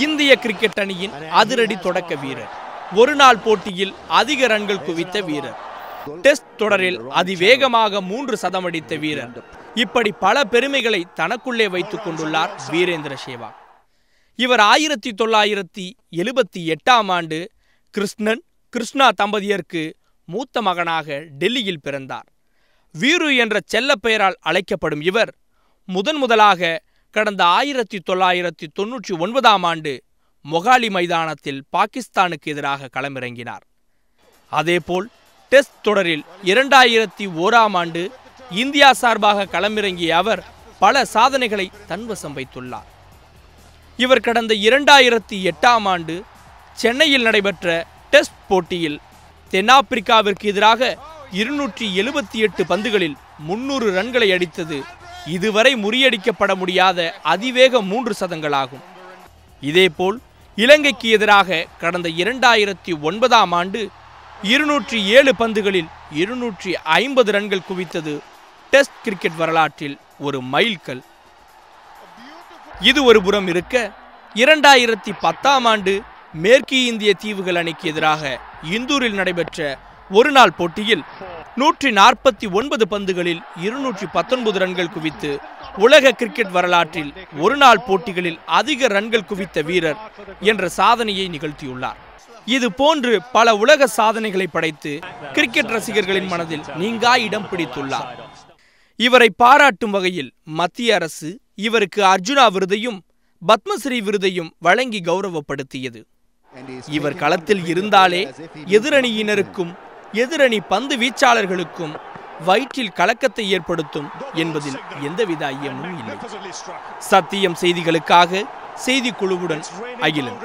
இந்திய கிரிக்கெட் அணியின் அதிரடி தொடக்க வீரர், ஒருநாள் போட்டியில் அதிக ரன்கள் குவித்த வீரர், டெஸ்ட் தொடரில் அதிவேகமாக 3 சதம் அடித்த வீரர், இப்படி பல பெருமைகளை தனக்குள்ளே வைத்துக் கொண்டுள்ளார் வீரேந்திர சேவாக். இவர் 1978ஆம் ஆண்டு கிருஷ்ணன் கிருஷ்ணா தம்பதியருக்கு மூத்த மகனாக டெல்லியில் பிறந்தார். வீரு என்ற செல்ல பெயரால் அழைக்கப்படும் இவர் முதலாக கடந்த 1999ஆம் ஆண்டு மொகாலி மைதானத்தில் பாகிஸ்தானுக்கு எதிராக களமிறங்கினார். அதேபோல் டெஸ்ட் தொடரில் 2001ஆம் ஆண்டு இந்தியா சார்பாக களமிறங்கிய அவர் பல சாதனைகளை தன்வசம் வைத்துள்ளார். இவர் கடந்த 2008ஆம் ஆண்டு சென்னையில் நடைபெற்ற டெஸ்ட் போட்டியில் தென்னாப்பிரிக்காவிற்கு எதிராக 278 பந்துகளில் 300 ரன்களை அடித்தது இதுவரை முறியடிக்கப்பட முடியாத அதிவேக 3 சதங்களாகும். இதேபோல் இலங்கைக்கு எதிராக கடந்த 2009ஆம் ஆண்டு 207 பந்துகளில் 250 ரன்கள் குவித்தது டெஸ்ட் கிரிக்கெட் வரலாற்றில் ஒரு மைல்கல். இது ஒரு புறம் இருக்க, 2010ஆம் ஆண்டு மேற்கு இந்திய தீவுகள் அணிக்கு எதிராக இந்தூரில் நடைபெற்ற ஒருநாள் போட்டியில் 149 பந்துகளில் 219 ரன்கள் குவித்து உலக கிரிக்கெட் வரலாற்றில் ஒருநாள் போட்டிகளில் அதிக ரன்கள் குவித்த வீரர் என்ற சாதனையை நிகழ்த்தியுள்ளார். இது போன்று பல உலக சாதனைகளை படைத்து கிரிக்கெட் ரசிகர்களின் மனதில் நீங்கா இடம் பிடித்துள்ளார். இவரை பாராட்டும் வகையில் மத்திய அரசு இவருக்கு அர்ஜுனா விருதையும் பத்மஸ்ரீ விருதையும் வழங்கி கௌரவப்படுத்தியது. இவர் களத்தில் இருந்தாலே எதிரணியினருக்கும் எதிரணி பந்து வீச்சாளர்களுக்கும் வயிற்றில் கலக்கத்தை ஏற்படுத்தும் என்பதில் எந்தவித ஐயமும் இல்லை. சத்தியம் செய்திகளுக்காக செய்திக்குழுவுடன் அகிலன்.